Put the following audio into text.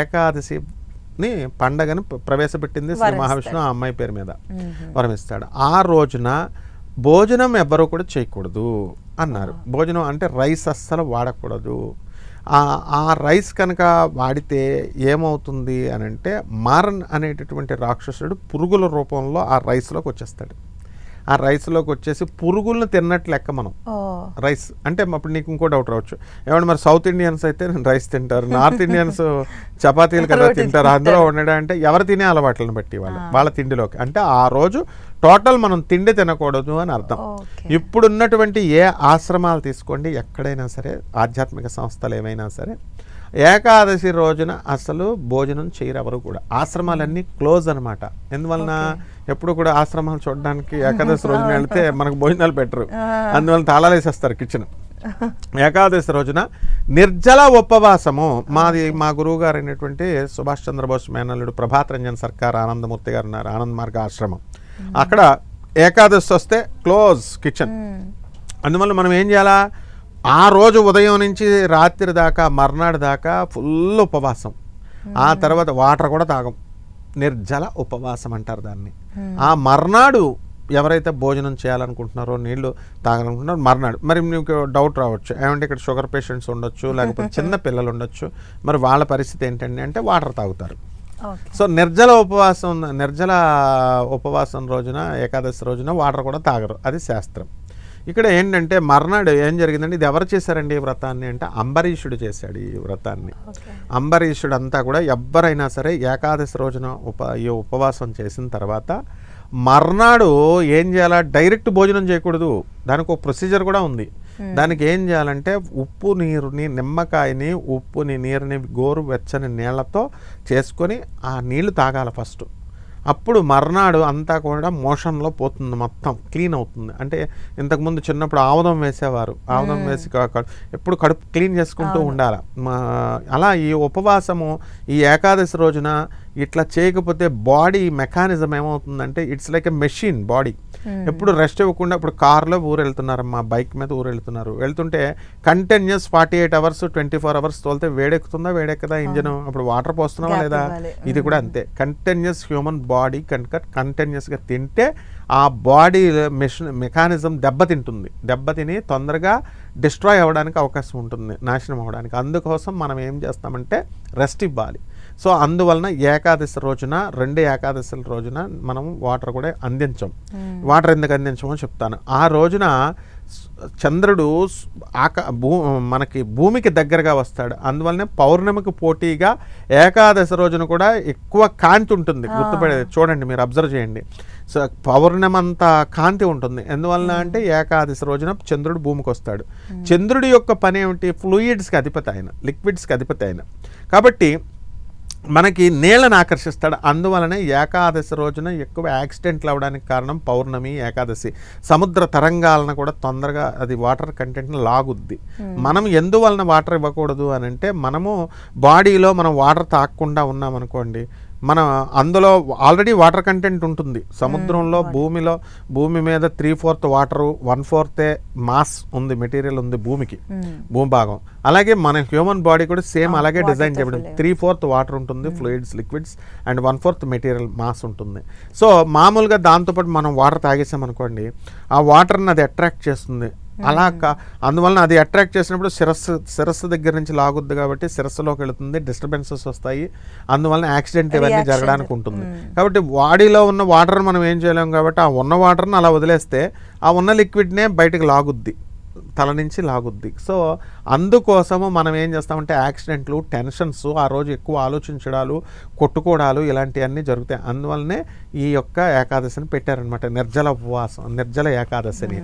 ఏకాదశిని పండగని ప్రవేశపెట్టింది శ్రీ మహావిష్ణువు ఆ అమ్మాయి పేరు మీద వరమిస్తాడు. ఆ రోజున భోజనం ఎవ్వరూ కూడా చేయకూడదు అన్నారు. భోజనం అంటే రైస్ అస్సలు వాడకూడదు. ఆ రైస్ కనుక వాడితే ఏమవుతుంది అని అంటే మారన్ అనేటటువంటి రాక్షసుడు పురుగుల రూపంలో ఆ రైస్లోకి వచ్చేస్తాడు. ఆ రైస్లోకి వచ్చేసి పురుగులను తిన్నట్లు లెక్క మనం. రైస్ అంటే అప్పుడు నీకు ఇంకో డౌట్ రావచ్చు, ఏమంటే మరి సౌత్ ఇండియన్స్ అయితే రైస్ తింటారు, నార్త్ ఇండియన్స్ చపాతీలు కదా తింటారు, అందులో ఉండడం అంటే ఎవరు తినే అలవాట్లను బట్టి వాళ్ళ తిండిలోకి అంటే ఆ రోజు టోటల్ మనం తిండి తినకూడదు అని అర్థం. ఇప్పుడున్నటువంటి ఏ ఆశ్రమాలు తీసుకోండి, ఎక్కడైనా సరే ఆధ్యాత్మిక సంస్థలు ఏమైనా సరే ఏకాదశి రోజున అసలు భోజనం చేయరు ఎవరు కూడా. ఆశ్రమాలన్నీ క్లోజ్ అనమాట. ఎందువలన ఎప్పుడు కూడా ఆశ్రమాలు చూడడానికి ఏకాదశి రోజున వెళ్తే మనకు భోజనాలు పెట్టరు, అందువలన తాళాలు వేసేస్తారు కిచెన్. ఏకాదశి రోజున నిర్జల ఉపవాసము. మా గురువు గారు అయినటువంటి సుభాష్ చంద్రబోస్ మేనల్లుడు ప్రభాత్ రంజన్ సర్కార్ ఆనందమూర్తి గారు ఉన్నారు, ఆనంద్ మార్గ ఆశ్రమం. అక్కడ ఏకాదశి వస్తే క్లోజ్ కిచెన్. అందువల్ల మనం ఏం చేయాలా, ఆ రోజు ఉదయం నుంచి రాత్రి దాకా మర్నాడు దాకా ఫుల్ ఉపవాసం. ఆ తర్వాత వాటర్ కూడా తాగం, నిర్జల ఉపవాసం అంటారు దాన్ని. ఆ మర్నాడు ఎవరైతే భోజనం చేయాలనుకుంటున్నారో, నీళ్లు తాగాలనుకుంటున్నారో మర్నాడు. మరి మీకు డౌట్ రావచ్చు, ఏమంటే ఇక్కడ షుగర్ పేషెంట్స్ ఉండొచ్చు, లేకపోతే చిన్న పిల్లలు ఉండొచ్చు, మరి వాళ్ళ పరిస్థితి ఏంటండి అంటే వాటర్ తాగుతారు. సో నిర్జల ఉపవాసం రోజున ఏకాదశి రోజున వాటర్ కూడా తాగరు, అది శాస్త్రం. ఇక్కడ ఏంటంటే మర్నాడు ఏం జరిగిందంటే, ఇది ఎవరు చేశారండి ఈ వ్రతాన్ని అంటే అంబరీషుడు చేశాడు ఈ వ్రతాన్ని. అంబరీషుడు అంతా కూడా ఎవరైనా సరే ఏకాదశి రోజున ఈ ఉపవాసం చేసిన తర్వాత మర్నాడు ఏం చేయాలా, డైరెక్ట్ భోజనం చేయకూడదు, దానికి ఒక ప్రొసీజర్ కూడా ఉంది. దానికి ఏం చేయాలంటే ఉప్పు నీరుని, నిమ్మకాయని, ఉప్పుని, నీరుని గోరు వెచ్చని నీళ్లతో చేసుకొని ఆ నీళ్లు తాగాలి ఫస్ట్. అప్పుడు మర్నాడు అంతా కూడా మోషన్లో పోతుంది, మొత్తం క్లీన్ అవుతుంది. అంటే ఇంతకుముందు చిన్నప్పుడు ఆముదం వేసేవారు, ఆముదం వేసి ఎప్పుడు కడుపు క్లీన్ చేసుకుంటూ ఉండాలి. అలా ఈ ఉపవాసము ఈ ఏకాదశి రోజున ఇట్లా చేయకపోతే బాడీ మెకానిజం ఏమవుతుందంటే it's like a machine body. ఎప్పుడు రెస్ట్ ఇవ్వకుండా, ఇప్పుడు కార్లో ఊరెళ్తున్నారమ్మా, బైక్ మీద వెళ్తుంటే కంటిన్యూస్ 48 అవర్స్ 24 అవర్స్ తోలితే వేడెక్కుదా ఇంజన్? అప్పుడు వాటర్ పోస్తున్నావా లేదా? ఇది కూడా అంతే. కంటిన్యూస్ హ్యూమన్ బాడీ కనుక కంటిన్యూస్గా తింటే ఆ బాడీ మెకానిజం దెబ్బతిని తొందరగా డిస్ట్రాయ్ అవ్వడానికి అవకాశం ఉంటుంది, నాశనం అవ్వడానికి. అందుకోసం మనం ఏం చేస్తామంటే రెస్ట్ ఇవ్వాలి. సో అందువలన ఏకాదశి రోజున, 2 ఏకాదశుల రోజున మనం వాటర్ కూడా అందించాం. వాటర్ ఎందుకు అందించమో చెప్తాను. ఆ రోజున చంద్రుడు మనకి భూమికి దగ్గరగా వస్తాడు. అందువల్లనే పౌర్ణమికి పోటీగా ఏకాదశి రోజున కూడా ఎక్కువ కాంతి ఉంటుంది. చూడండి, మీరు అబ్జర్వ్ చేయండి. సో పౌర్ణమంతా కాంతి ఉంటుంది. ఎందువలన అంటే ఏకాదశి రోజున చంద్రుడు భూమికి వస్తాడు. చంద్రుడి యొక్క పని ఏమిటి? ఫ్లూయిడ్స్కి అధిపతి ఆయన, లిక్విడ్స్కి అధిపతి ఆయన. కాబట్టి మనకి నీళ్ళని ఆకర్షిస్తాడు. అందువలనే ఏకాదశి రోజున ఎక్కువ యాక్సిడెంట్లు అవ్వడానికి కారణం పౌర్ణమి, ఏకాదశి. సముద్ర తరంగాలను కూడా తొందరగా అది వాటర్ కంటెంట్ని లాగుద్ది. మనం ఎందువలన వాటర్ ఇవ్వకూడదు అని అంటే, మనము బాడీలో మనం వాటర్ తాగకుండా ఉన్నామనుకోండి, మనం అందులో ఆల్రెడీ వాటర్ కంటెంట్ ఉంటుంది. సముద్రంలో, భూమి మీద 3/4 వాటరు, 1/4 మాస్ ఉంది, మెటీరియల్ ఉంది భూమి భాగం. అలాగే మన హ్యూమన్ బాడీ కూడా సేమ్ అలాగే డిజైన్ చేయబడింది. 3/4 వాటర్ ఉంటుంది, fluids, liquids, and 1/4 material mass ఉంటుంది. సో మామూలుగా దాంతోపాటు మనం వాటర్ తాగేసామనుకోండి, ఆ వాటర్ని అది అట్రాక్ట్ చేస్తుంది. అలా అందువలన అది అట్రాక్ట్ చేసినప్పుడు శిరస్సు దగ్గర నుంచి లాగుద్ది, కాబట్టి శిరస్సులోకి వెళుతుంది, డిస్టర్బెన్సెస్ వస్తాయి. అందువలన యాక్సిడెంట్ ఇవన్నీ జరగడానికి ఉంటుంది. కాబట్టి బాడీలో ఉన్న వాటర్ మనం ఏం చేయలేము, కాబట్టి ఆ ఉన్న వాటర్ని అలా వదిలేస్తే ఆ ఉన్న లిక్విడ్నే బయటకు లాగుద్ది, తల నుంచి లాగుద్ది. సో అందుకోసము మనం ఏం చేస్తామంటే యాక్సిడెంట్లు, టెన్షన్స్, ఆ రోజు ఎక్కువ ఆలోచించడాలు, కొట్టుకోవడాలు, ఇలాంటివన్నీ జరుగుతాయి. అందువల్లనే ఈ యొక్క ఏకాదశిని పెట్టారనమాట, నిర్జల ఉపవాసం, నిర్జల ఏకాదశిని.